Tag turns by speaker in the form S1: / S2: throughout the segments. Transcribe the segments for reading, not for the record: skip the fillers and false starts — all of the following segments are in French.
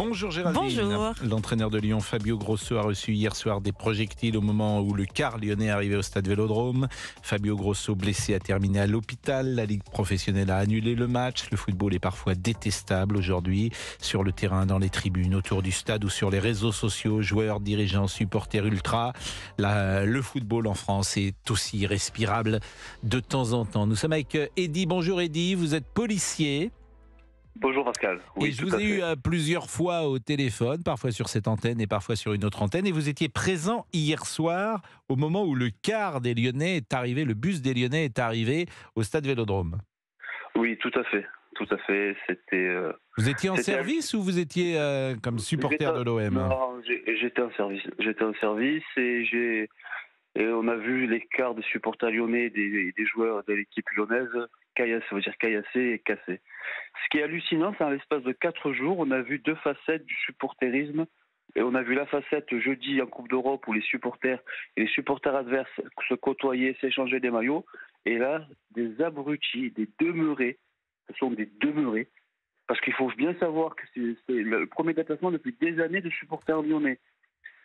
S1: Bonjour Géraldine.
S2: Bonjour.
S1: L'entraîneur de Lyon, Fabio Grosso, a reçu hier soir des projectiles au moment où le car lyonnais arrivait au stade Vélodrome. Fabio Grosso, blessé, a terminé à l'hôpital. La Ligue professionnelle a annulé le match. Le football est parfois détestable aujourd'hui. Sur le terrain, dans les tribunes, autour du stade ou sur les réseaux sociaux, joueurs, dirigeants, supporters ultras. Le football en France est aussi respirable de temps en temps. Nous sommes avec Eddy. Bonjour Eddy, vous êtes policier.
S3: Bonjour Pascal. Oui,
S1: Et je vous ai eu plusieurs fois au téléphone, parfois sur cette antenne et parfois sur une autre antenne, et vous étiez présent hier soir au moment où le car des Lyonnais est arrivé, le bus des Lyonnais est arrivé au stade Vélodrome.
S3: Oui, tout à fait. Tout à fait. C'était.
S1: Vous étiez en service ou vous étiez comme supporter de l'OM?
S3: Non, j'étais en service. J'étais en service et on a vu les cars des supporters lyonnais, des joueurs de l'équipe lyonnaise caillassés et cassés. Ce qui est hallucinant, c'est qu'en l'espace de 4 jours, on a vu deux facettes du supporterisme. Et on a vu la facette jeudi en Coupe d'Europe où les supporters et les supporters adverses se côtoyaient, s'échangeaient des maillots. Et là, des abrutis, des demeurés. Ce sont des demeurés. Parce qu'il faut bien savoir que c'est le premier déplacement depuis des années de supporters lyonnais.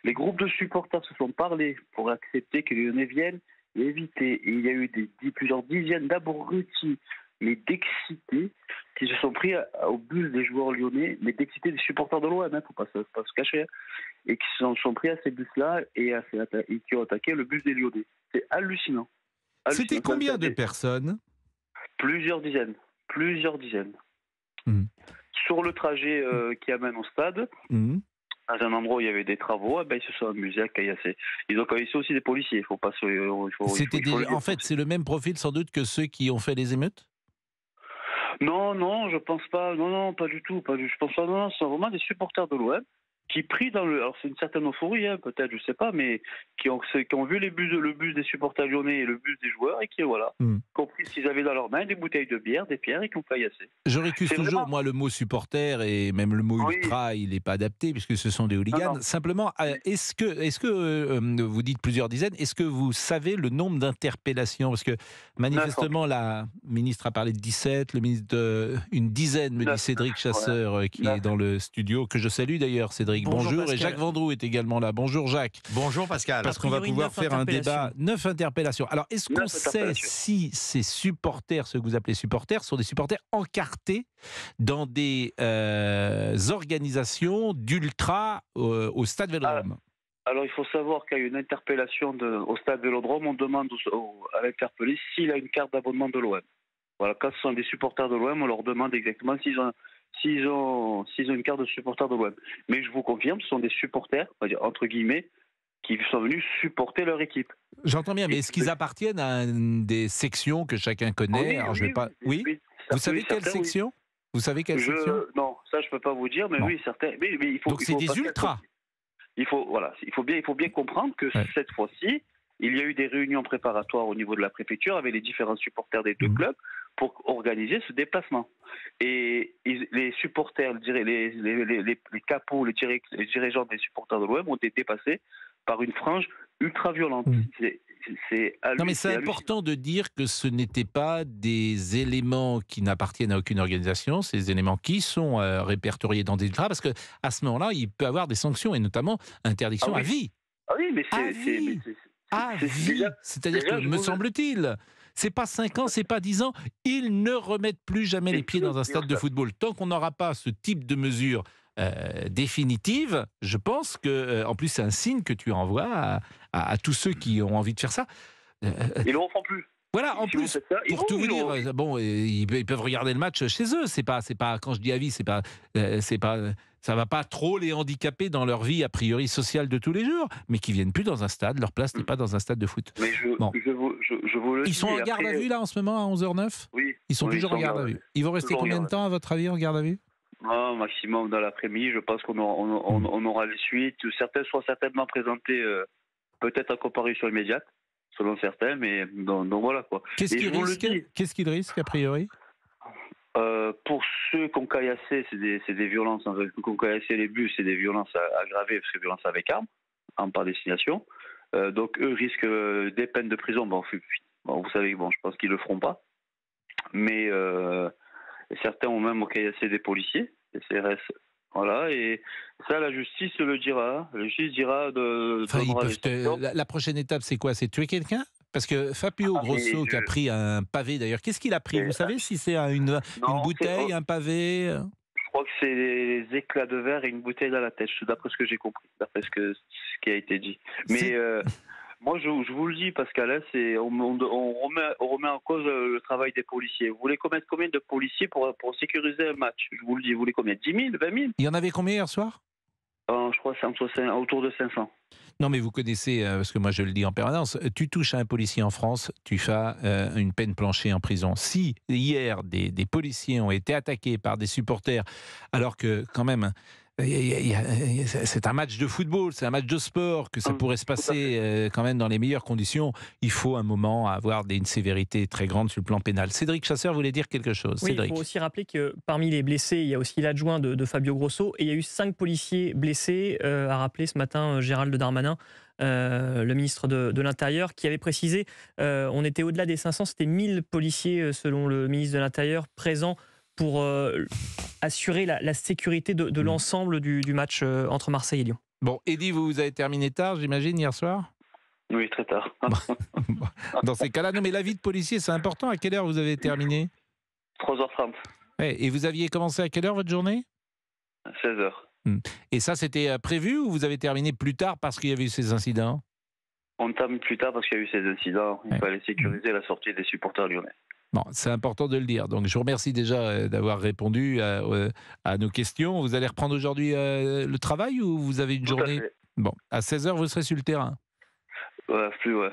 S3: Les groupes de supporters se sont parlé pour accepter que les Lyonnais viennent et éviter. Et il y a eu plusieurs dizaines d'abrutis, mais d'excités, qui se sont pris au bus des joueurs lyonnais, mais d'excités des supporters de l'OM, faut pas se cacher, et qui se sont pris à ces bus-là et qui ont attaqué le bus des Lyonnais. C'est hallucinant.
S1: C'était combien de personnes?
S3: Plusieurs dizaines. Sur le trajet qui amène au stade, dans un endroit où il y avait des travaux, ils se sont amusés à caillasser. Ils ont caillassé aussi des policiers.
S1: En fait, c'est le même profil sans doute que ceux qui ont fait les émeutes?
S3: Non, je pense pas. Non, pas du tout. Je pense pas. Non, ce sont vraiment des supporters de l'OM qui prient dans le. Alors c'est une certaine euphorie, peut-être, je sais pas, mais qui ont vu le bus des supporters lyonnais et le bus des joueurs et qui compris ce qu'ils avaient dans leurs mains, des bouteilles de bière, des pierres et qui ont caillassé.
S1: Je récuse toujours, moi, le mot supporter et même le mot ultra, il n'est pas adapté puisque ce sont des hooligans.
S3: Non.
S1: Simplement, est-ce que vous dites plusieurs dizaines, est-ce que vous savez le nombre d'interpellations? Parce que manifestement, la ministre a parlé de 17, le ministre une dizaine, me dit Cédric Chasseur, qui est dans le studio, que je salue d'ailleurs, Cédric. Bonjour.
S2: Pascal.
S1: Et Jacques Vendroux est également là. Bonjour Jacques.
S4: Bonjour Pascal.
S1: Parce qu'on va pouvoir faire un débat. 9 interpellations. Alors, est-ce qu'on sait si ces supporters, ceux que vous appelez supporters, sont des supporters encartés dans des organisations d'ultra au stade Vélodrome?
S3: Alors, il faut savoir qu'il y a une interpellation au stade Vélodrome. On demande à l'interpellé s'il a une carte d'abonnement de l'OM. Voilà, quand ce sont des supporters de l'OM, on leur demande exactement s'ils ont une carte de supporter de l'OM. Mais je vous confirme, ce sont des supporters, on va dire, entre guillemets, qui sont venus supporter leur équipe.
S1: J'entends bien, mais est-ce qu'ils appartiennent à une des sections que chacun connaît? Alors, je vais pas. Oui. Vous savez quelle section? Vous savez quelle section?
S3: Non, ça je peux pas vous dire, mais oui, certains. Mais il faut.
S1: Donc c'est des ultras.
S3: Il faut bien comprendre que cette fois-ci, il y a eu des réunions préparatoires au niveau de la préfecture avec les différents supporters des deux clubs pour organiser ce déplacement. Et les supporters, je dirais, les capots, les dirigeants des supporters de l'OM ont été dépassés par une frange ultra-violente.
S1: Non, mais c'est important de dire que ce n'étaient pas des éléments qui n'appartiennent à aucune organisation, c'est des éléments qui sont répertoriés dans des ultras, parce qu'à ce moment-là, il peut y avoir des sanctions, et notamment interdiction à vie.
S3: Ah oui, mais
S1: à vie. C'est-à-dire que, me semble-t-il, c'est pas 5 ans, c'est pas 10 ans, ils ne remettent plus jamais les pieds dans un stade de football. Tant qu'on n'aura pas ce type de mesure définitive, je pense que, en plus, c'est un signe que tu envoies à tous ceux qui ont envie de faire ça.
S3: Ils ne le refont plus.
S1: Voilà, en plus, pour tout vous dire, ils peuvent regarder le match chez eux. C'est pas, quand je dis à vie, ça va pas trop les handicaper dans leur vie a priori sociale de tous les jours, mais qui viennent plus dans un stade. Leur place n'est pas dans un stade de foot.
S3: Mais je vous le dis.
S1: Ils sont en garde à vue là en ce moment à 11h09.
S3: Oui.
S1: Ils sont toujours en garde à vue. Ils vont rester combien de temps à votre avis en garde à vue?
S3: Maximum dans l'après-midi. Je pense qu'on aura les suites. Certains seront certainement présentés peut-être en comparution immédiate, selon certains, mais donc voilà quoi.
S1: Qu'est-ce qu'ils risquent a priori?
S3: Pour ceux qui ont caillassé, c'est des violences. Ceux qui ont caillassé les bus, c'est des violences aggravées, parce que violences avec arme, par destination. Donc eux risquent des peines de prison. Vous savez, je pense qu'ils le feront pas. Mais certains ont même caillassé des policiers, des CRS Voilà, et ça, la justice le dira. La justice dira
S1: Enfin,
S3: donnera les sanctions.
S1: la prochaine étape, c'est quoi? C'est tuer quelqu'un? Parce que Fabio
S3: Ah,
S1: Grosso, qui a pris un pavé d'ailleurs, qu'est-ce qu'il a pris? Vous savez si c'est une
S3: Non,
S1: bouteille, un pavé?
S3: je crois que c'est des éclats de verre et une bouteille dans la tête, d'après ce que j'ai compris, d'après ce qui a été dit. Mais moi, je vous le dis, Pascal, hein, on remet en cause le travail des policiers. Vous voulez commettre combien de policiers pour sécuriser un match? Je vous le dis, vous voulez combien? 10 000, 20 000?
S1: Il y en avait combien hier soir?
S3: Je crois que c'est autour de 500.
S1: Non, mais vous connaissez, parce que moi je le dis en permanence, tu touches à un policier en France, tu fais une peine planchée en prison. Si hier des policiers ont été attaqués par des supporters, alors que quand même, c'est un match de football, c'est un match de sport, que ça pourrait se passer quand même dans les meilleures conditions, il faut un moment avoir une sévérité très grande sur le plan pénal. Cédric Chasseur voulait dire quelque chose.
S2: Oui,
S1: Cédric.
S2: il faut aussi rappeler que parmi les blessés, il y a aussi l'adjoint de Fabio Grosso, et il y a eu 5 policiers blessés, a rappelé ce matin Gérald Darmanin, le ministre de l'Intérieur, qui avait précisé, on était au-delà des 500, c'était 1000 policiers, selon le ministre de l'Intérieur, présents pour assurer la sécurité de l'ensemble du match entre Marseille et Lyon.
S1: Bon, Eddy, vous avez terminé tard, j'imagine, hier soir?
S3: Oui, très tard.
S1: Dans ces cas-là, non, mais la vie de policier, c'est important. À quelle heure vous avez terminé?
S3: 3h30.
S1: Ouais, et vous aviez commencé à quelle heure votre journée?
S3: 16h.
S1: Et ça, c'était prévu ou vous avez terminé plus tard parce qu'il y avait eu ces incidents?
S3: On termine plus tard parce qu'il y a eu ces incidents. Il fallait sécuriser la sortie des supporters lyonnais.
S1: Bon, c'est important de le dire. Donc, je vous remercie déjà d'avoir répondu à nos questions. Vous allez reprendre aujourd'hui le travail ou vous avez une
S3: Tout
S1: journée?
S3: à fait.
S1: Bon, à 16h, vous serez sur le terrain.
S3: Un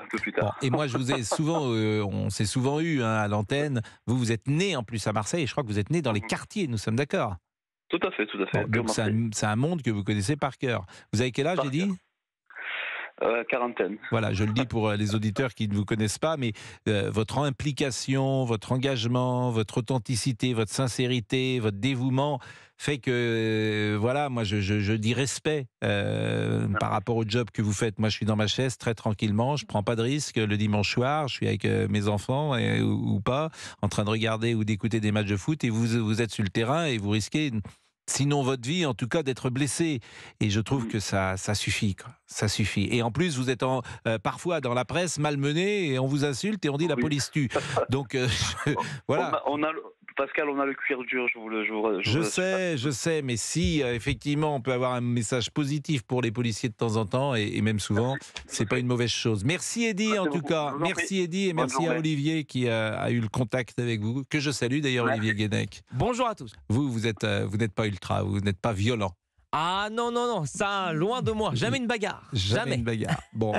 S3: peu plus tard.
S1: Bon, et moi, je vous ai souvent, on s'est souvent eu à l'antenne. Vous êtes né en plus à Marseille et je crois que vous êtes né dans les quartiers, nous sommes d'accord?
S3: Tout à fait, tout à fait.
S1: Bon, donc, c'est un monde que vous connaissez par cœur. Vous avez quel âge, j'ai dit?
S3: Quarantaine.
S1: Voilà, je le dis pour les auditeurs qui ne vous connaissent pas, mais votre implication, votre engagement, votre authenticité, votre sincérité, votre dévouement fait que, voilà, moi je dis respect par rapport au job que vous faites. Moi je suis dans ma chaise très tranquillement, je prends pas de risque le dimanche soir, je suis avec mes enfants ou pas, en train de regarder ou d'écouter des matchs de foot et vous êtes sur le terrain et vous risquez... Sinon votre vie, en tout cas, d'être blessé. Et je trouve que ça suffit, quoi. Ça suffit. Et en plus, vous êtes parfois dans la presse malmené et on vous insulte et on dit la police tue. Donc, voilà.
S3: Pascal, on a le cuir dur, je vous le jure.
S1: Je sais, mais si effectivement on peut avoir un message positif pour les policiers de temps en temps et même souvent, c'est pas une mauvaise chose. Merci Eddy en tout cas. Merci Eddy et merci à Olivier qui a eu le contact avec vous, que je salue d'ailleurs, Olivier Guénec.
S2: Bonjour à tous.
S1: Vous n'êtes pas ultra, vous n'êtes pas violent.
S2: Ah non, ça, loin de moi. Jamais une bagarre.
S1: Jamais une bagarre. Bon,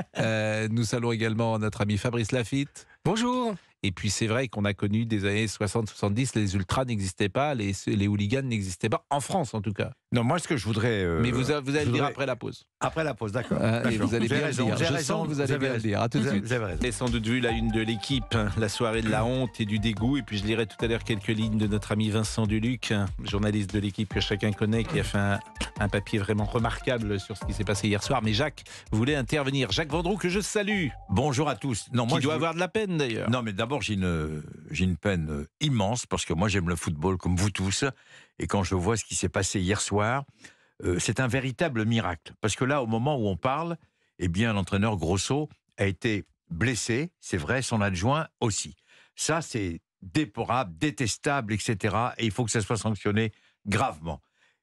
S1: nous saluons également notre ami Fabrice Lafitte.
S4: Bonjour.
S1: Et puis c'est vrai qu'on a connu des années 60-70, les ultras n'existaient pas, les hooligans n'existaient pas, en France en tout cas.
S4: Non, moi ce que je voudrais...
S1: Mais vous allez le dire après la pause.
S4: Après la pause, d'accord.
S1: Et vous allez bien le dire. Je sens que vous allez bien le dire. À tout de suite.
S4: Vous avez raison.
S1: Vous avez sans doute vu la une de l'équipe, la soirée de la honte et du dégoût. Et puis je lirai tout à l'heure quelques lignes de notre ami Vincent Duluc, journaliste de l'équipe que chacun connaît, qui a fait un papier vraiment remarquable sur ce qui s'est passé hier soir. Mais Jacques voulait intervenir. Jacques Vendroux, que je salue.
S4: Bonjour à tous. Non,
S1: Qui doit avoir de la peine d'ailleurs.
S4: Non, mais d'abord j'ai une peine immense parce que moi j'aime le football comme vous tous. Et quand je vois ce qui s'est passé hier soir, c'est un véritable miracle. Parce que là, au moment où on parle, eh bien, l'entraîneur Grosso a été blessé, c'est vrai, son adjoint aussi. Ça, c'est déplorable, détestable, etc. Et il faut que ça soit sanctionné gravement.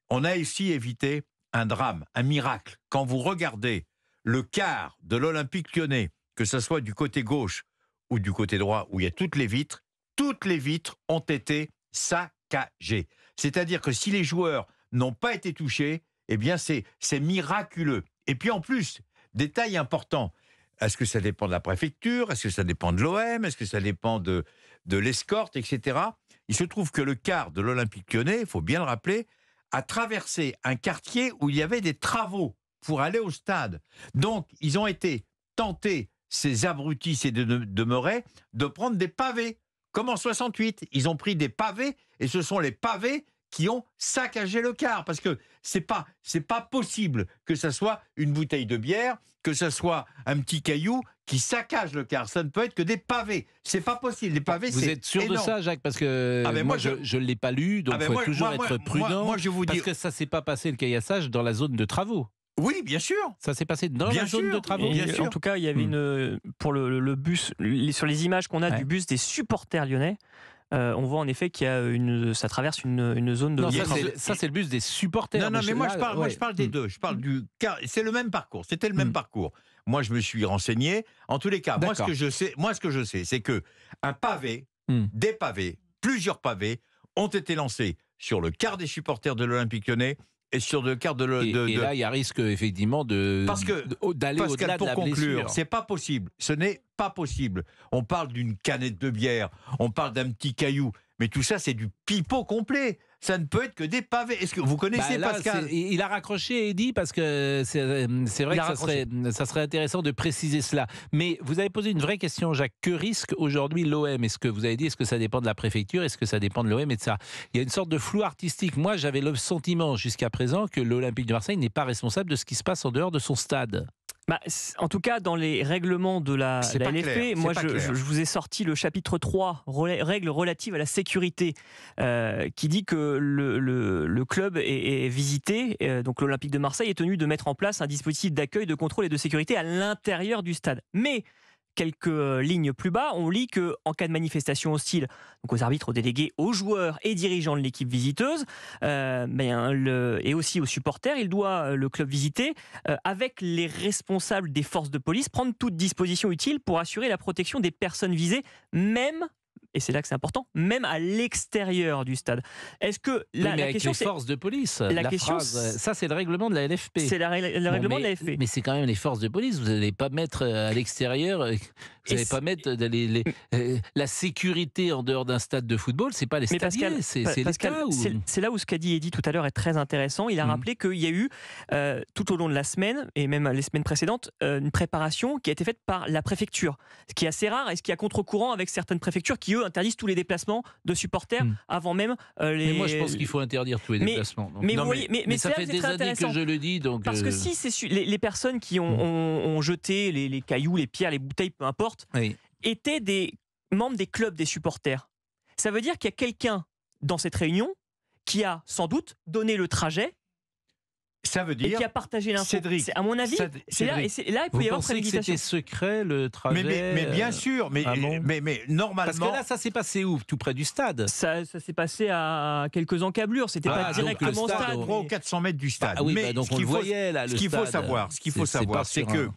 S4: On a ici évité un drame, un miracle. Quand vous regardez le quart de l'Olympique Lyonnais, que ce soit du côté gauche ou du côté droit, où il y a toutes les vitres ont été saccagées. C'est-à-dire que si les joueurs n'ont pas été touchés, eh bien c'est miraculeux. Et puis en plus, détail important, est-ce que ça dépend de la préfecture? Est-ce que ça dépend de l'OM? Est-ce que ça dépend de l'escorte, etc. Il se trouve que le quart de l'Olympique Lyonnais, il faut bien le rappeler, a traversé un quartier où il y avait des travaux pour aller au stade. Donc, ils ont été tentés, ces abrutis, ces demeurés, de prendre des pavés. Comme en 68, ils ont pris des pavés, et ce sont les pavés qui ont saccagé le quart, parce que c'est pas possible que ça soit une bouteille de bière, que ça soit un petit caillou qui saccagent le quart. Ça ne peut être que des pavés. C'est pas possible. Les pavés,
S1: Vous
S4: c'est
S1: êtes sûr
S4: énorme.
S1: de ça, Jacques? Parce que moi, je ne l'ai pas lu, donc il faut toujours être prudent.
S4: Moi, je vous dis...
S1: Parce que ça ne s'est pas passé, le caillassage, dans la zone de travaux.
S4: Oui, bien sûr.
S1: Ça s'est passé dans la zone de travaux.
S4: Bien sûr.
S2: En tout cas, il y avait pour le bus, sur les images qu'on a du bus des supporters lyonnais, on voit en effet qu'il y a ça traverse une zone de...
S1: Non, ça c'est le bus des supporters.
S4: Non, mais moi je parle des deux. Je parle du car. C'est le même parcours. C'était le même parcours. Moi, je me suis renseigné. En tous les cas, moi ce que je sais, c'est que un pavé, des pavés, plusieurs pavés ont été lancés sur le quart des supporters de l'Olympique Lyonnais et sur le quart de...
S1: Et là, il y a risque effectivement d'aller au-delà de la blessure.
S4: C'est pas possible. Ce n'est pas possible. On parle d'une canette de bière, on parle d'un petit caillou, mais tout ça, c'est du pipeau complet. Ça ne peut être que des pavés. Est-ce que vous connaissez Pascal?
S1: Il a raccroché, Eddy, parce que c'est vrai que ça serait intéressant de préciser cela. Mais vous avez posé une vraie question, Jacques. Que risque aujourd'hui l'OM? Est-ce que vous avez dit, est-ce que ça dépend de la préfecture? Est-ce que ça dépend de l'OM et de ça? Il y a une sorte de flou artistique. Moi, j'avais le sentiment jusqu'à présent que l'Olympique de Marseille n'est pas responsable de ce qui se passe en dehors de son stade.
S2: En tout cas, dans les règlements de la LFP, moi je vous ai sorti le chapitre 3, règles relatives à la sécurité, qui dit que le club est visité, donc l'Olympique de Marseille est tenu de mettre en place un dispositif d'accueil, de contrôle et de sécurité à l'intérieur du stade. Mais quelques lignes plus bas, on lit qu'en cas de manifestation hostile, donc aux arbitres, aux délégués, aux joueurs et dirigeants de l'équipe visiteuse, et aussi aux supporters, il doit, le club visité, avec les responsables des forces de police, prendre toute disposition utile pour assurer la protection des personnes visées, même, et c'est là que c'est important, même à l'extérieur du stade. Est-ce que la question,
S1: les forces de police, ça c'est le règlement de la LFP.
S2: C'est le règlement de la LFP.
S1: Mais c'est quand même les forces de police. Vous n'allez pas mettre à l'extérieur, vous n'allez pas mettre la sécurité en dehors d'un stade de football. C'est pas les stadiers, c'est l'État.
S2: C'est là où ce qu'a dit Eddy tout à l'heure est très intéressant. Il a rappelé qu'il y a eu tout au long de la semaine et même les semaines précédentes une préparation qui a été faite par la préfecture, ce qui est assez rare et ce qui est à contre-courant avec certaines préfectures qui eux interdisent tous les déplacements de supporters avant même les...
S1: Mais moi je pense qu'il faut interdire tous les déplacements. Mais ça fait des années que je le dis. Donc
S2: parce que si les personnes qui ont jeté les cailloux, les pierres, les bouteilles, peu importe, étaient des membres des clubs des supporters, ça veut dire qu'il y a quelqu'un dans cette réunion qui a sans doute donné le trajet.
S4: Ça veut dire...
S2: Et qui a partagé l'info.
S4: Cédric,
S2: à mon avis, là, il peut y avoir préméditation.
S1: Vous pensez que c'était secret, le trajet?
S4: Mais bien sûr, mais normalement...
S1: Parce que là, ça s'est passé où? Tout près du stade?
S2: Ça s'est passé à quelques encablures, c'était pas directement au stade.
S4: 300 ou 400 mètres du stade.
S1: Donc on le voyait, là,
S4: ce qu'il faut savoir, c'est que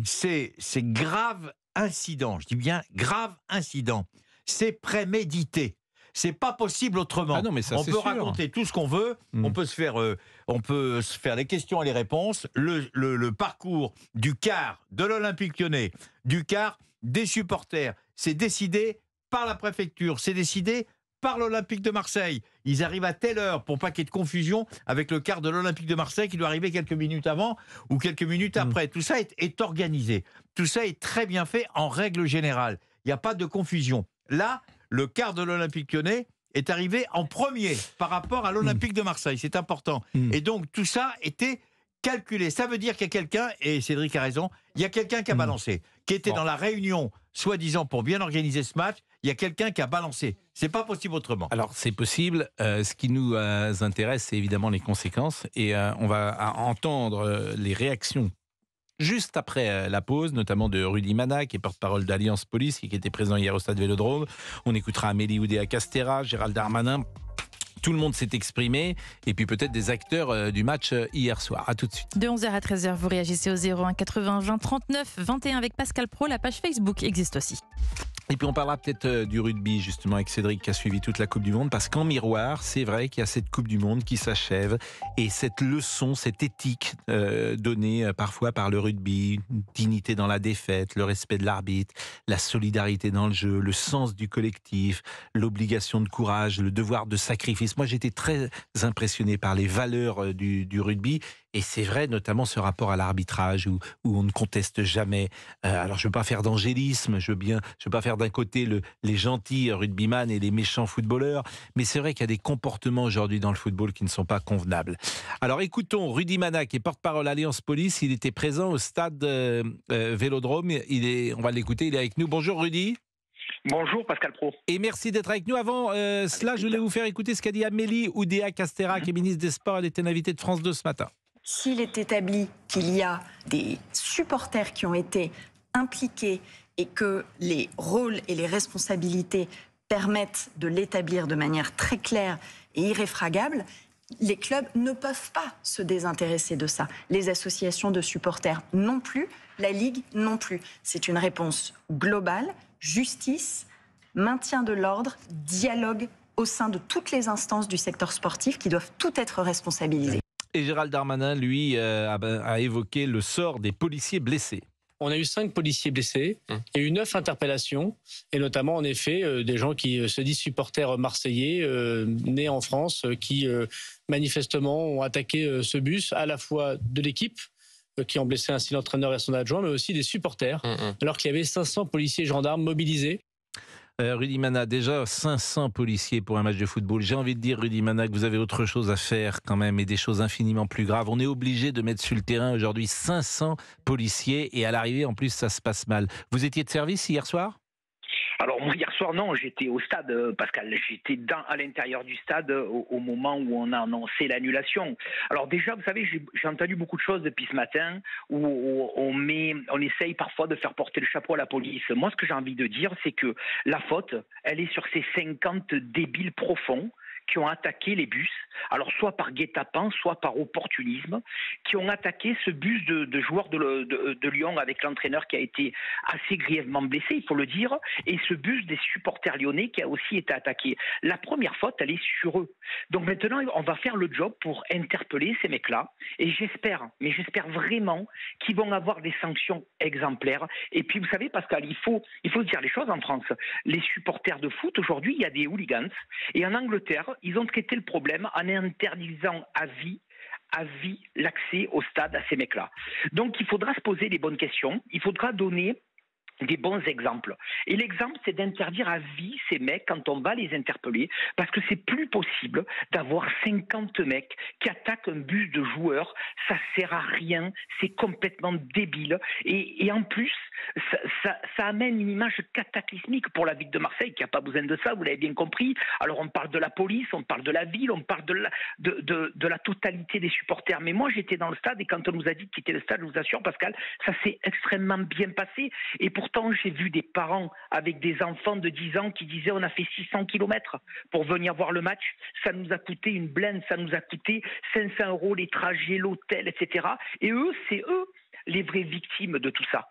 S4: c'est grave incident, je dis bien grave incident, c'est prémédité. C'est pas possible autrement.
S1: Ah non, mais ça,
S4: on peut raconter tout ce qu'on veut, on peut se faire les questions et les réponses. Le parcours du quart de l'Olympique Lyonnais, du quart des supporters, c'est décidé par la préfecture, c'est décidé par l'Olympique de Marseille. Ils arrivent à telle heure pour pas qu'il y ait de confusion avec le quart de l'Olympique de Marseille qui doit arriver quelques minutes avant ou quelques minutes après. Tout ça est organisé. Tout ça est très bien fait en règle générale. Il n'y a pas de confusion. Là, le quart de l'Olympique Lyonnais est arrivé en premier par rapport à l'Olympique de Marseille. C'est important. Et donc, tout ça était calculé. Ça veut dire qu'il y a quelqu'un, et Cédric a raison, il y a quelqu'un qui a balancé, qui était dans la réunion, soi-disant, pour bien organiser ce match. Il y a quelqu'un qui a balancé. C'est pas possible autrement.
S1: Alors, c'est possible. Ce qui nous intéresse, c'est évidemment les conséquences. Et on va entendre les réactions juste après la pause, notamment de Rudy Mana, qui est porte-parole d'Alliance Police, qui était présent hier au stade Vélodrome. On écoutera Amélie Oudéa-Castéra, Gérald Darmanin. Tout le monde s'est exprimé. Et puis peut-être des acteurs du match hier soir. À tout de suite.
S5: De 11h à 13h, vous réagissez au 01 80 20 39 21 avec Pascal Pro. La page Facebook existe aussi.
S1: Et puis on parlera peut-être du rugby justement avec Cédric qui a suivi toute la Coupe du Monde, parce qu'en miroir, c'est vrai qu'il y a cette Coupe du Monde qui s'achève et cette leçon, cette éthique donnée parfois par le rugby, une dignité dans la défaite, le respect de l'arbitre, la solidarité dans le jeu, le sens du collectif, l'obligation de courage, le devoir de sacrifice. Moi j'étais très impressionné par les valeurs du rugby. Et c'est vrai, notamment ce rapport à l'arbitrage où on ne conteste jamais. Alors, je ne veux pas faire d'angélisme, je veux pas faire d'un côté les gentils rugbyman et les méchants footballeurs, mais c'est vrai qu'il y a des comportements aujourd'hui dans le football qui ne sont pas convenables. Alors écoutons Rudy Mana, qui est porte-parole Alliance Police. Il était présent au stade Vélodrome. On va l'écouter, il est avec nous. Bonjour Rudy.
S6: Bonjour Pascal Pro.
S1: Et merci d'être avec nous. Avant cela, je voulais vous faire écouter ce qu'a dit Amélie Oudéa-Castéra, qui est ministre des Sports. Elle était l'invitée de France 2 ce matin.
S7: S'il est établi qu'il y a des supporters qui ont été impliqués et que les rôles et les responsabilités permettent de l'établir de manière très claire et irréfragable, les clubs ne peuvent pas se désintéresser de ça. Les associations de supporters non plus, la Ligue non plus. C'est une réponse globale, justice, maintien de l'ordre, dialogue au sein de toutes les instances du secteur sportif qui doivent toutes être responsabilisées.
S1: Et Gérald Darmanin, lui, a évoqué le sort des policiers blessés.
S8: On a eu 5 policiers blessés, il y a eu 9 interpellations, et notamment en effet des gens qui se disent supporters marseillais, nés en France, qui manifestement ont attaqué ce bus, à la fois de l'équipe, qui ont blessé ainsi l'entraîneur et son adjoint, mais aussi des supporters, alors qu'il y avait 500 policiers et gendarmes mobilisés.
S1: Rudy Mana, déjà 500 policiers pour un match de football. J'ai envie de dire, Rudy Mana, que vous avez autre chose à faire quand même, et des choses infiniment plus graves. On est obligé de mettre sur le terrain aujourd'hui 500 policiers, et à l'arrivée, en plus, ça se passe mal. Vous étiez de service hier soir ?
S6: Alors moi hier soir non, j'étais au stade Pascal, j'étais à l'intérieur du stade au moment où on a annoncé l'annulation. Alors déjà vous savez j'ai entendu beaucoup de choses depuis ce matin où on essaye parfois de faire porter le chapeau à la police. Moi ce que j'ai envie de dire c'est que la faute elle est sur ces 50 débiles profonds qui ont attaqué les bus, alors soit par guet-apens, soit par opportunisme, qui ont attaqué ce bus de joueurs de Lyon avec l'entraîneur qui a été assez grièvement blessé, il faut le dire, et ce bus des supporters lyonnais qui a aussi été attaqué. La première faute, elle est sur eux. Donc maintenant, on va faire le job pour interpeller ces mecs-là, et j'espère vraiment qu'ils vont avoir des sanctions exemplaires. Et puis vous savez, Pascal, il faut se dire les choses en France. Les supporters de foot, aujourd'hui, il y a des hooligans, et en Angleterre, ils ont traité le problème en interdisant à vie l'accès au stade à ces mecs-là. Donc il faudra se poser les bonnes questions, il faudra donner des bons exemples. Et l'exemple, c'est d'interdire à vie ces mecs quand on va les interpeller, parce que c'est plus possible d'avoir 50 mecs qui attaquent un bus de joueurs. Ça sert à rien, c'est complètement débile. Et en plus, ça amène une image cataclysmique pour la ville de Marseille, qui n'a pas besoin de ça, vous l'avez bien compris. Alors on parle de la police, on parle de la ville, on parle de la totalité des supporters. Mais moi, j'étais dans le stade, et quand on nous a dit de quitter le stade, je vous assure, Pascal, ça s'est extrêmement bien passé. Et pourtant, j'ai vu des parents avec des enfants de 10 ans qui disaient on a fait 600 km pour venir voir le match. Ça nous a coûté une blinde, ça nous a coûté 500 € les trajets, l'hôtel, etc. Et eux, c'est eux les vraies victimes de tout ça.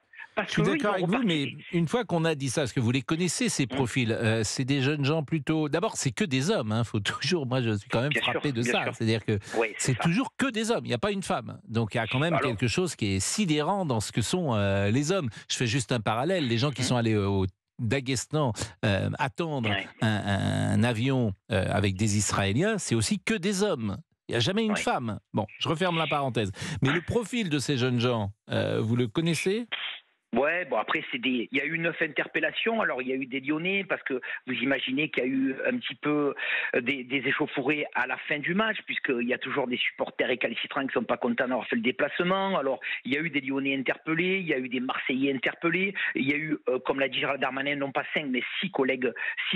S1: Je suis d'accord avec vous, mais une fois qu'on a dit ça, parce que vous les connaissez, ces profils, c'est des jeunes gens plutôt... D'abord, c'est que des hommes, hein, faut toujours... Moi, je suis quand même frappé de ça. C'est-à-dire que c'est toujours que des hommes, il n'y a pas une femme. Donc, il y a quand même quelque chose qui est sidérant dans ce que sont les hommes. Je fais juste un parallèle. Les gens qui sont allés au Daghestan attendre un avion avec des Israéliens, c'est aussi que des hommes. Il n'y a jamais une femme. Bon, je referme la parenthèse. Mais le profil de ces jeunes gens, vous le connaissez ?
S6: Ouais, bon après il y a eu 9 interpellations. Alors il y a eu des Lyonnais parce que vous imaginez qu'il y a eu un petit peu des échauffourées à la fin du match, puisqu'il y a toujours des supporters récalcitrants qui sont pas contents d'avoir fait le déplacement. Alors il y a eu des Lyonnais interpellés, il y a eu des Marseillais interpellés, il y a eu, comme l'a dit Gérald Darmanin, non pas 5 mais 6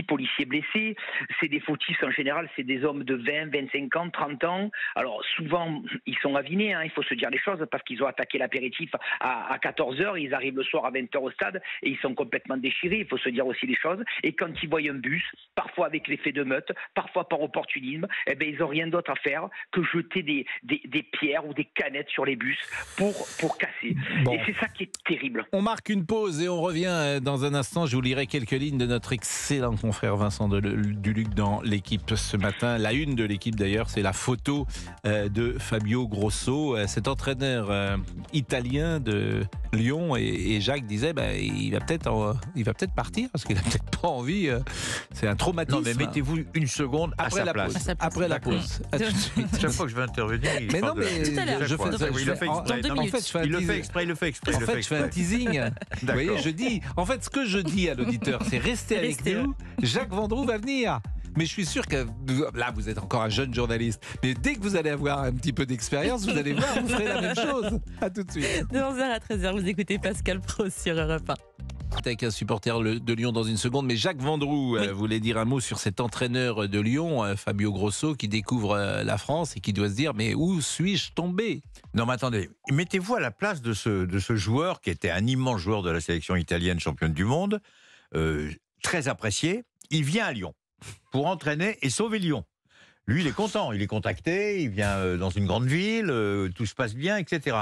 S6: policiers blessés. C'est des fautifs en général, c'est des hommes de 20, 25 ans, 30 ans. Alors souvent ils sont avinés, hein, il faut se dire les choses, parce qu'ils ont attaqué l'apéritif à 14h, ils arrivent le soir à 20h au stade et ils sont complètement déchirés, il faut se dire aussi les choses. Et quand ils voient un bus, parfois avec l'effet de meute, parfois par opportunisme, eh ben ils n'ont rien d'autre à faire que jeter des pierres ou des canettes sur les bus pour casser. Bon. Et c'est ça qui est terrible.
S1: On marque une pause et on revient dans un instant. Je vous lirai quelques lignes de notre excellent confrère Vincent Duluc dans l'équipe ce matin. La une de l'équipe d'ailleurs, c'est la photo de Fabio Grosso, cet entraîneur italien de Lyon, et Jacques disait il va peut-être partir parce qu'il a peut-être pas envie. C'est un traumatisme.
S4: Non, mais mettez-vous une seconde
S1: après
S4: à sa place.
S1: Après la pause. À tout de suite.
S4: Chaque fois que je vais intervenir, il
S1: mais non,
S4: parle
S1: mais
S5: Tout à l'heure.
S1: je fais
S4: il le fait exprès.
S1: il le fait exprès.
S4: Il
S1: En
S4: le
S1: fait, je fais un teasing. Vous voyez,
S4: D'accord.
S1: je dis. En fait, ce que je dis à l'auditeur, c'est restez avec
S5: Restez,
S1: nous. Jacques Vendroux va venir. Mais je suis sûr que là, vous êtes encore un jeune journaliste. Mais dès que vous allez avoir un petit peu d'expérience, vous allez voir, vous ferez la même chose. À tout de suite.
S5: De 11h à 13h, vous écoutez Pascal Pro sur Europe 1.
S1: Avec un supporter de Lyon dans une seconde, mais Jacques Vendroux voulait dire un mot sur cet entraîneur de Lyon, Fabio Grosso, qui découvre la France et qui doit se dire mais où suis-je tombé?
S4: Non, mais attendez, mettez-vous à la place de ce joueur qui était un immense joueur de la sélection italienne championne du monde, très apprécié. Il vient à Lyon pour entraîner et sauver Lyon. Lui, il est content, il est contacté, il vient dans une grande ville, tout se passe bien, etc.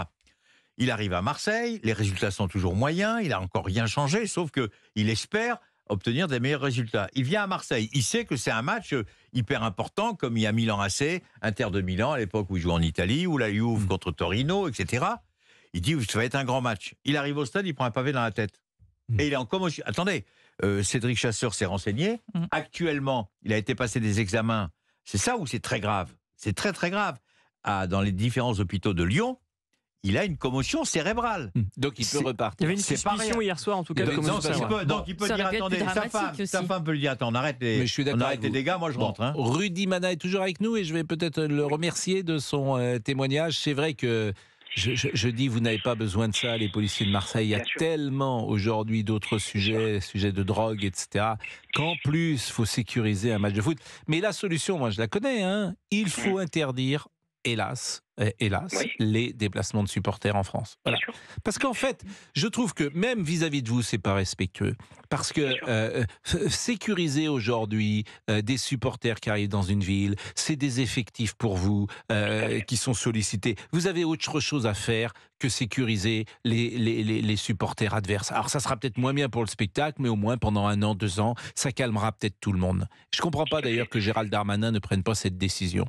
S4: Il arrive à Marseille, les résultats sont toujours moyens, il n'a encore rien changé, sauf qu'il espère obtenir des meilleurs résultats. Il vient à Marseille, il sait que c'est un match hyper important, comme il y a Milan AC, Inter de Milan, à l'époque où il joue en Italie, ou la Juve contre Torino, etc. Il dit, ça va être un grand match. Il arrive au stade, il prend un pavé dans la tête. Et il est en commotion. Attendez, Cédric Chasseur s'est renseigné. Actuellement, il a été passé des examens. C'est ça où c'est très grave. C'est très, très grave. Dans les différents hôpitaux de Lyon, il a une commotion cérébrale.
S1: Donc il peut repartir.
S2: Il y avait une
S4: C'est pas
S2: suspicion
S4: rien.
S2: hier soir, en tout cas.
S1: Donc,
S2: de
S1: non,
S2: commotion
S1: ça,
S2: cérébrale.
S4: Donc il peut
S5: Ça
S4: dire,
S5: aurait pu être
S4: attendez,
S5: plus dramatique
S4: sa
S5: aussi.
S4: femme peut lui dire, attends, on arrête
S1: Mais je suis d'accord avec
S4: les
S1: vous.
S4: dégâts, moi je rentre. Hein.
S1: Rudy Mana est toujours avec nous et je vais peut-être le remercier de son témoignage. C'est vrai que je dis, vous n'avez pas besoin de ça, les policiers de Marseille. Il y a
S6: Bien sûr.
S1: tellement aujourd'hui d'autres sujets de drogue, etc., qu'en plus, il faut sécuriser un match de foot. Mais la solution, moi, je la connais. Hein. Il faut interdire, hélas,
S6: Oui.
S1: les déplacements de supporters en France. Voilà.
S6: Bien sûr.
S1: Parce qu'en fait, je trouve que même vis-à-vis de vous, c'est pas respectueux. Parce que sécuriser aujourd'hui des supporters qui arrivent dans une ville, c'est des effectifs pour vous qui sont sollicités. Vous avez autre chose à faire que sécuriser les supporters adverses. Alors ça sera peut-être moins bien pour le spectacle, mais au moins pendant 1 an, 2 ans, ça calmera peut-être tout le monde. Je comprends pas d'ailleurs que Gérald Darmanin ne prenne pas cette décision.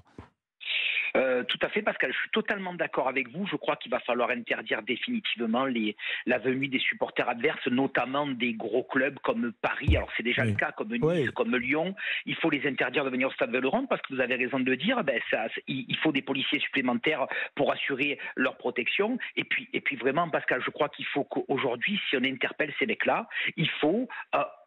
S6: Tout à fait, Pascal, je suis totalement d'accord avec vous. Je crois qu'il va falloir interdire définitivement la venue des supporters adverses, notamment des gros clubs comme Paris. Alors c'est déjà le cas comme Nice, comme Lyon. Il faut les interdire de venir au Stade Vélodrome parce que vous avez raison de le dire. Il faut des policiers supplémentaires pour assurer leur protection. Et puis vraiment, Pascal, je crois qu'il faut qu'aujourd'hui, si on interpelle ces mecs-là, il faut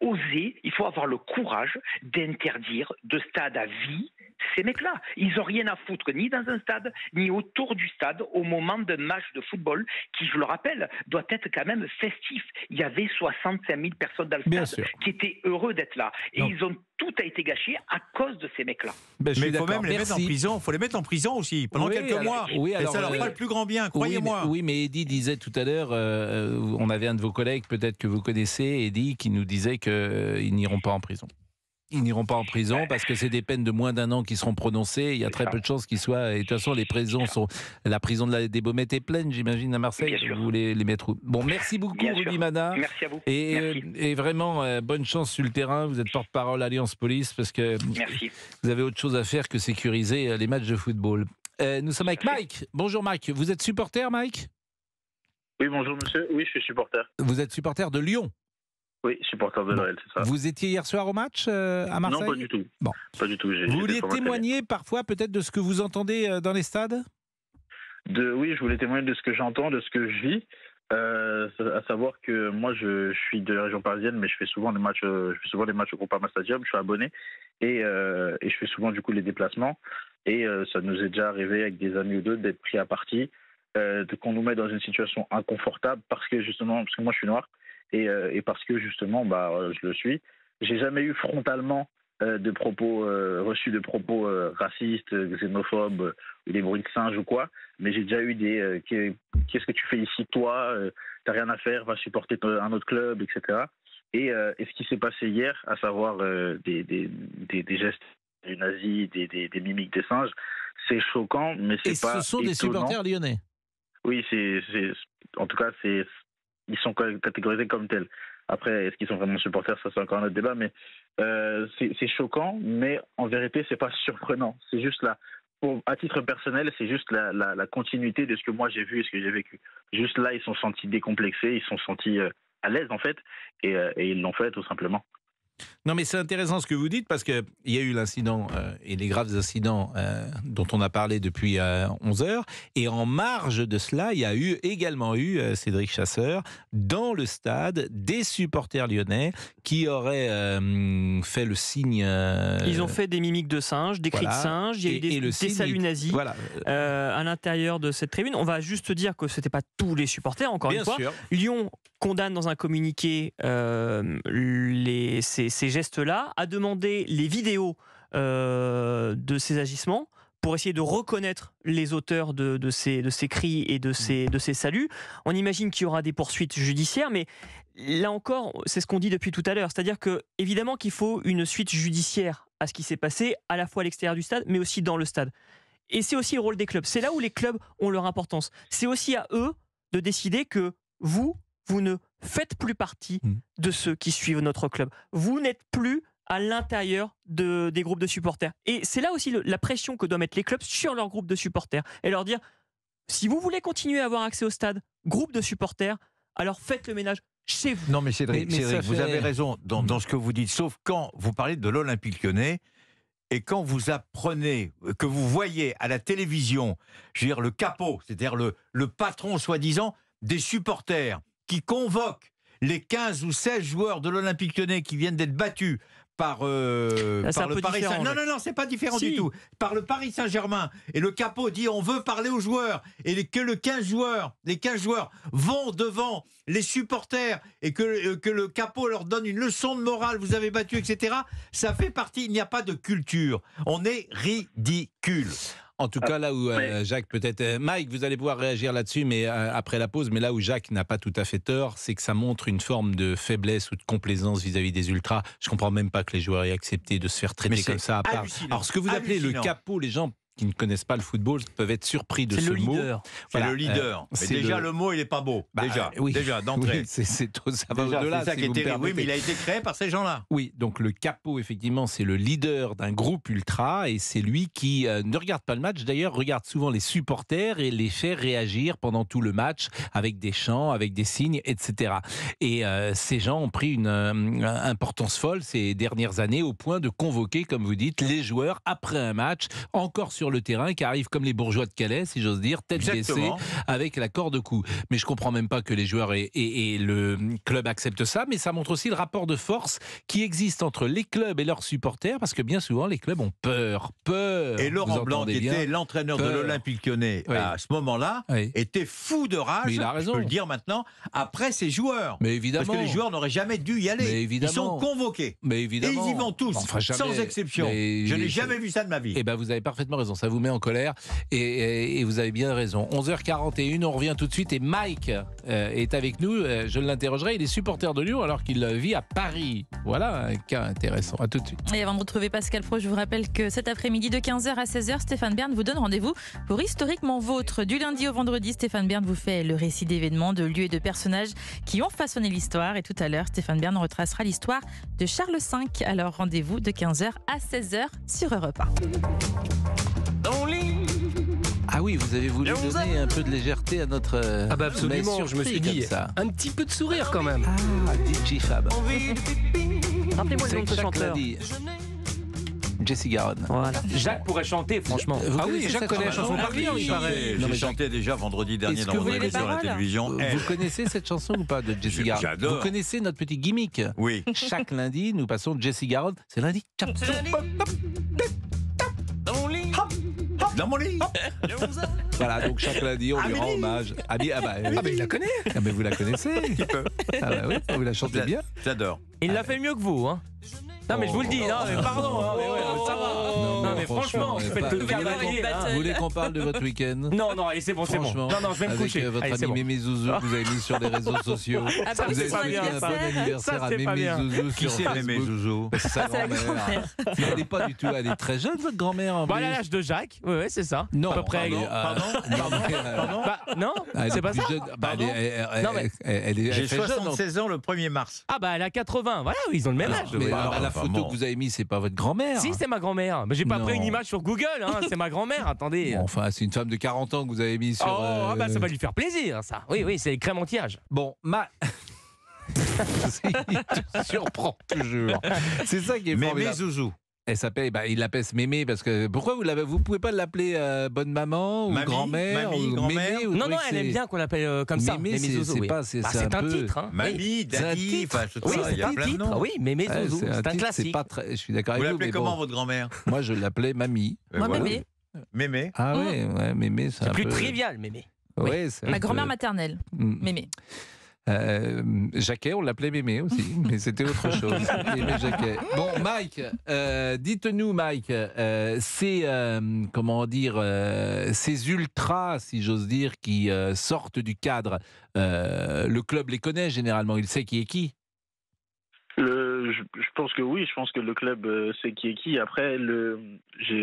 S6: oser, il faut avoir le courage d'interdire de stade à vie ces mecs-là. Ils n'ont rien à foutre ni dans un stade, ni autour du stade au moment d'un match de football qui, je le rappelle, doit être quand même festif. Il y avait 65 000 personnes dans le stade qui étaient heureux d'être là. Et tout a été gâché à cause de ces mecs-là.
S4: Mais il faut même les mettre en prison. Il faut les mettre en prison aussi, pendant quelques mois.
S1: Oui,
S4: et ça leur fera le plus grand bien, croyez-moi.
S1: Oui, mais Eddy disait tout à l'heure, on avait un de vos collègues, peut-être que vous connaissez, Eddy, qui nous disait qu'ils n'iront pas en prison. Ils n'iront pas en prison parce que c'est des peines de moins d'1 an qui seront prononcées. Il y a très peu de chances qu'ils soient. Et de toute façon, les prisons sont. La prison des Baumettes est pleine, j'imagine, à Marseille. Vous voulez les mettre où? Bon, merci beaucoup, Rudy Mana.
S6: Merci à vous.
S1: Et vraiment, bonne chance sur le terrain. Vous êtes porte-parole Alliance Police parce que vous avez autre chose à faire que sécuriser les matchs de football. Nous sommes avec Mike. Bonjour, Mike. Vous êtes supporter, Mike?
S9: Oui, bonjour, monsieur. Oui, je suis supporter.
S1: Vous êtes supporter de Lyon?
S9: Oui, supporter de l'OL, c'est ça.
S1: Vous étiez hier soir au match à Marseille?
S9: Non, pas du tout.
S1: Bon.
S9: Pas du tout.
S1: Vous vouliez témoigner parfois peut-être de ce que vous entendez dans les stades?
S9: Oui, je voulais témoigner de ce que j'entends, de ce que je vis. À savoir que moi, je suis de la région parisienne, mais je fais souvent des matchs au Groupama Stadium. Je suis abonné et je fais souvent du coup les déplacements. Et ça nous est déjà arrivé avec des amis ou deux d'être pris à partie, qu'on nous met dans une situation inconfortable parce que moi je suis noir. Et parce que justement, je le suis. J'ai jamais eu frontalement de propos reçus de propos racistes, xénophobes, ou des bruits de singes ou quoi. Mais j'ai déjà eu des qu'est-ce que tu fais ici toi, t'as rien à faire, va supporter un autre club, etc. Et ce qui s'est passé hier, à savoir des gestes nazis, des mimiques des singes, c'est choquant, mais c'est pas.
S1: Et ce sont
S9: étonnant.
S1: des supporters lyonnais.
S9: Oui, en tout cas ils sont catégorisés comme tels. Après, est-ce qu'ils sont vraiment supporters? Ça, c'est encore un autre débat, mais c'est choquant, mais en vérité, c'est pas surprenant. C'est juste à titre personnel, c'est juste la continuité de ce que moi j'ai vu et ce que j'ai vécu. Juste là, ils se sont sentis décomplexés, ils se sont sentis à l'aise en fait, et ils l'ont fait tout simplement.
S1: Non, mais c'est intéressant ce que vous dites parce qu'il y a eu l'incident et les graves incidents dont on a parlé depuis 11 heures. Et en marge de cela, il y a également eu, Cédric Chasseur, dans le stade, des supporters lyonnais qui auraient fait le signe.
S2: Ils ont fait des mimiques de singe, des cris de singe, il y a eu des saluts nazis à l'intérieur de cette tribune. On va juste dire que ce n'était pas tous les supporters, encore une fois. Lyon condamne dans un communiqué ces gestes-là, a demandé les vidéos de ces agissements pour essayer de reconnaître les auteurs de ces cris et de ces saluts. On imagine qu'il y aura des poursuites judiciaires, mais là encore, c'est ce qu'on dit depuis tout à l'heure. C'est-à-dire que, évidemment qu'il faut une suite judiciaire à ce qui s'est passé, à la fois à l'extérieur du stade, mais aussi dans le stade. Et c'est aussi le rôle des clubs. C'est là où les clubs ont leur importance. C'est aussi à eux de décider que vous ne faites plus partie de ceux qui suivent notre club. Vous n'êtes plus à l'intérieur des groupes de supporters. Et c'est là aussi la pression que doivent mettre les clubs sur leur groupe de supporters. Et leur dire, si vous voulez continuer à avoir accès au stade, groupe de supporters, alors faites le ménage chez vous.
S4: Non mais Cédric, vous avez raison dans ce que vous dites, sauf quand vous parlez de l'Olympique Lyonnais, et quand vous apprenez, que vous voyez à la télévision, je veux dire le capot, c'est-à-dire le patron soi-disant des supporters, qui convoque les 15 ou 16 joueurs de l'Olympique Lyonnais qui viennent d'être battus par le Paris Saint-Germain. Non, c'est pas différent du tout. Par le Paris Saint-Germain. Et le capot dit on veut parler aux joueurs. Et que les 15 joueurs vont devant les supporters et que le capot leur donne une leçon de morale, vous avez battu, etc. Ça fait partie, il n'y a pas de culture. On est ridicule.
S1: En tout cas, là où Jacques peut-être... Mike, vous allez pouvoir réagir là-dessus, mais après la pause. Mais là où Jacques n'a pas tout à fait tort, c'est que ça montre une forme de faiblesse ou de complaisance vis-à-vis des ultras. Je comprends même pas que les joueurs aient accepté de se faire traiter comme ça. À part. Alors, ce que vous appelez le capot, les gens qui ne connaissent pas le football peuvent être surpris de ce mot.
S4: C'est le leader. Mais déjà, le mot, il n'est pas beau. Déjà, d'entrée.
S1: Ça va au-delà.
S4: C'est ça qui est terrible. Oui, mais il a été créé par ces gens-là.
S1: Oui, donc le capot, effectivement, c'est le leader d'un groupe ultra et c'est lui qui ne regarde pas le match. D'ailleurs, regarde souvent les supporters et les fait réagir pendant tout le match avec des chants, avec des signes, etc. Et ces gens ont pris une importance folle ces dernières années au point de convoquer, comme vous dites, les joueurs après un match, encore sur le terrain, qui arrivent comme les bourgeois de Calais, si j'ose dire, tête baissée, avec la corde au cou. Mais je comprends même pas que les joueurs et le club acceptent ça, mais ça montre aussi le rapport de force qui existe entre les clubs et leurs supporters, parce que bien souvent, les clubs ont peur. Et
S4: Laurent Blanc, qui était l'entraîneur de l'Olympique Lyonnais à ce moment-là, était fou de rage,
S1: il a raison.
S4: Je peux le dire maintenant, après ses joueurs.
S1: Mais évidemment.
S4: Parce que les joueurs n'auraient jamais dû y aller. Ils sont convoqués.
S1: Mais évidemment.
S4: Et ils y vont tous, sans exception. Je n'ai jamais vu ça de ma vie.
S1: Eh ben, vous avez parfaitement raison. Ça vous met en colère et vous avez bien raison. 11h41, on revient tout de suite et Mike est avec nous. Je l'interrogerai. Il est supporter de Lyon alors qu'il vit à Paris. Voilà un cas intéressant. À tout de suite.
S5: Et avant de retrouver Pascal Pro, je vous rappelle que cet après-midi de 15h à 16h, Stéphane Bern vous donne rendez-vous pour Historiquement Vôtre. Du lundi au vendredi, Stéphane Bern vous fait le récit d'événements, de lieux et de personnages qui ont façonné l'histoire. Et tout à l'heure, Stéphane Bern retracera l'histoire de Charles V. Alors rendez-vous de 15h à 16h sur Europe 1.
S1: Ah oui, vous avez voulu donner un peu de légèreté à notre...
S10: Ah bah absolument, je me suis dit, un petit peu de sourire quand même.
S1: Ah, DJ Fab.
S2: Rappelez-moi le nom de ce chanteur.
S1: Jesse Garon.
S2: Voilà.
S10: Jacques pourrait chanter, franchement.
S1: Ah oui, Jacques connaît la chanson par cœur, il paraît.
S4: J'ai chanté déjà vendredi dernier dans mon émission à la télévision.
S1: Vous connaissez cette chanson ou pas de Jesse Garon?
S4: J'adore.
S1: Vous connaissez notre petit gimmick?
S4: Oui.
S1: Chaque lundi, nous passons Jesse Garon. C'est lundi.
S4: Dans mon lit.
S1: Voilà, donc chaque lundi, on lui rend hommage. Ah bah,
S10: il la connaît.
S1: Ah mais vous la connaissez. Ah bah oui, vous la chantez bien.
S4: J'adore.
S2: Il l'a fait mieux que vous, hein. Non mais je vous le dis, non mais pardon, hein, mais ça va. Non mais franchement, vous faites le cavalier.
S1: Vous voulez qu'on parle de votre week-end?
S2: Non, allez, c'est bon. Non, je vais me coucher.
S1: Avec votre ami Mémé Zouzou, vous avez mis sur les réseaux sociaux.
S5: Ah bah oui,
S1: vous avez
S5: c'est son
S1: souhaité un bon anniversaire à Mémé Zouzou.
S4: Qui c'est Mémé Zouzou?
S1: C'est sa grand-mère. Mais elle n'est pas du tout, elle est très jeune, votre grand-mère.
S2: Bah, elle a l'âge de Jacques, oui, c'est ça.
S1: Non,
S2: à peu près.
S4: Pardon.
S2: Non, c'est pas ça.
S4: J'ai 76 ans le 1er mars.
S2: Ah bah elle a 80, voilà, ils ont le même âge.
S1: Mais la photo que vous avez mise, c'est pas votre grand-mère.
S2: Si, c'est ma grand-mère. Mais j'ai pas
S11: trouverez une image sur Google, hein, c'est ma grand-mère, attendez.
S1: Bon, enfin, c'est une femme de 40 ans que vous avez mis sur...
S11: Oh, bah ça va lui faire plaisir, ça. Oui, c'est crème anti-âge.
S1: Bon, il te surprend toujours. C'est ça qui est
S4: Mémé
S1: formidable.
S4: Zouzou.
S1: Elle s'appelle, il l'appelle Mémé parce que pourquoi vous pouvez pas l'appeler bonne maman ou
S4: Mamie,
S1: grand-mère
S4: mamie,
S1: ou
S4: grand-mère.
S1: mémé ou
S11: Non,
S1: truc,
S11: elle aime bien qu'on l'appelle comme ça.
S1: Mémé,
S11: Mémé Zouzou,
S1: c'est
S11: oui.
S1: pas, c'est
S11: C'est un
S1: peu...
S11: titre. Hein.
S4: Mamie, Daddy, enfin, tout ça, il y a plein de noms.
S11: Oui, Mémé
S1: Ouais,
S11: Zouzou, c'est un
S1: titre,
S11: classique.
S1: pas très... Je suis d'accord
S4: Vous
S1: avec vous.
S4: l'appelez
S1: Mais
S4: comment,
S1: bon,
S4: votre grand-mère?
S1: moi, je l'appelais Mamie.
S5: Moi,
S4: Voilà.
S5: Mémé.
S4: Mémé.
S1: Ah ouais, Mémé, c'est
S11: C'est
S1: un
S11: plus
S1: peu...
S11: trivial, Mémé.
S1: Ouais, c'est un
S5: Ma grand-mère
S1: peu-
S5: maternelle,
S1: Mm.
S5: Mémé.
S1: Jacquet, on l'appelait Mémé aussi, mais c'était autre chose. Mémé Jacquet. Bon, Mike, dites-nous, Mike, comment dire, ces ultras, si j'ose dire, qui sortent du cadre, le club les connaît généralement, il sait qui est qui.
S9: Je pense que oui, je pense que le club sait qui est qui. Après, j'ai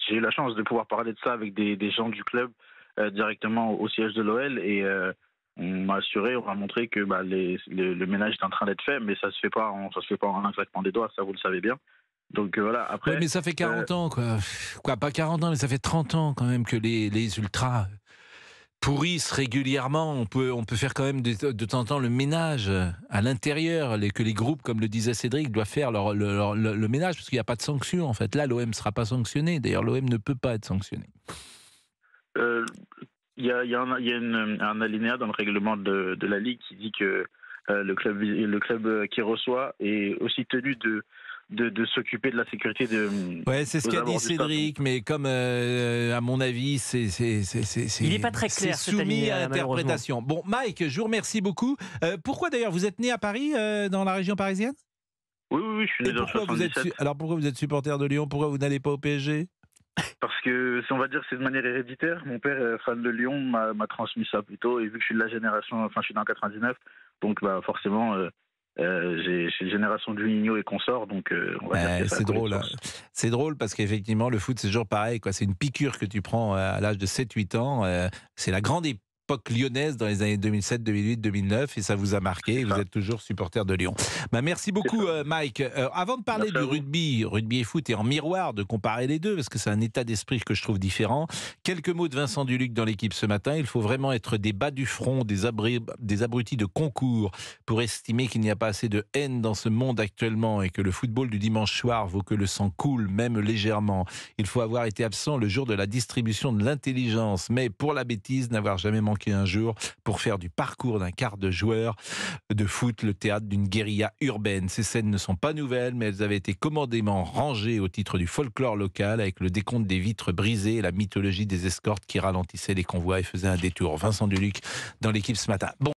S9: eu la chance de pouvoir parler de ça avec des gens du club directement au siège de l'OL et on m'a assuré, on m'a montré que le ménage est en train d'être fait, mais ça se fait pas en un claquement des doigts, ça vous le savez bien. Donc voilà, après...
S1: Ouais, mais ça fait 40 ans, quoi. Pas 40 ans, mais ça fait 30 ans quand même que les ultras pourrissent régulièrement. On peut faire quand même de temps en temps le ménage à l'intérieur, que les groupes, comme le disait Cédric, doivent faire le ménage, parce qu'il n'y a pas de sanction, en fait. Là, l'OM ne sera pas sanctionné. D'ailleurs, l'OM ne peut pas être sanctionné.
S9: Il y a un alinéa dans le règlement de la Ligue qui dit que le club qui reçoit est aussi tenu de s'occuper de la sécurité de...
S1: Ouais, c'est ce qu'a dit Cédric, mais comme à mon avis,
S2: Il n'est pas très clair,
S1: c'est
S2: cet
S1: soumis
S2: alinéa,
S1: à interprétation. Bon, Mike, je vous remercie beaucoup. Pourquoi d'ailleurs, vous êtes né à Paris, dans la région parisienne?
S9: Oui, je suis né dans le 77.
S1: Alors pourquoi vous êtes supporter de Lyon? Pourquoi vous n'allez pas au PSG?
S9: Parce que, on va dire, c'est de manière héréditaire. Mon père, fan de Lyon, m'a transmis ça plutôt. Et vu que je suis de la génération, enfin, je suis dans 99, donc forcément, j'ai une génération de Juninho et consorts, donc on va dire que
S1: c'est drôle. Hein. C'est drôle parce qu'effectivement, le foot, c'est toujours pareil, quoi. C'est une piqûre que tu prends à l'âge de 7-8 ans. C'est la grande époque lyonnaise dans les années 2007, 2008, 2009, et ça vous a marqué, et vous êtes toujours supporter de Lyon. Merci beaucoup, Mike. Avant de parler du rugby et foot, et en miroir de comparer les deux, parce que c'est un état d'esprit que je trouve différent, quelques mots de Vincent Duluc dans l'équipe ce matin. Il faut vraiment être des bas du front, des abrutis de concours pour estimer qu'il n'y a pas assez de haine dans ce monde actuellement et que le football du dimanche soir vaut que le sang coule, même légèrement. Il faut avoir été absent le jour de la distribution de l'intelligence, mais pour la bêtise, n'avoir jamais manqué un jour pour faire du parcours d'un quart de joueur de foot le théâtre d'une guérilla urbaine. Ces scènes ne sont pas nouvelles, mais elles avaient été commodément rangées au titre du folklore local, avec le décompte des vitres brisées et la mythologie des escortes qui ralentissaient les convois et faisaient un détour. Vincent Duluc dans l'équipe ce matin. Bon.